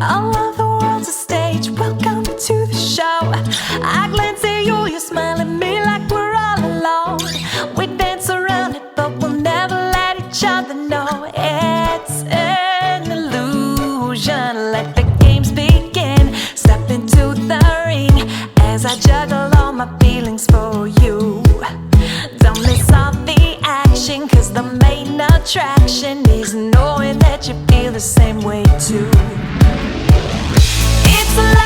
All of the world's a stage, welcome to the show. I glance at you, you smile at me like we're all alone. We dance around it, but we'll never let each other know. It's an illusion, let the games begin. Step into the ring as I juggle all my feelings for you. Don't miss all the action, cause the main attraction is knowing that you feel the same way too. It's a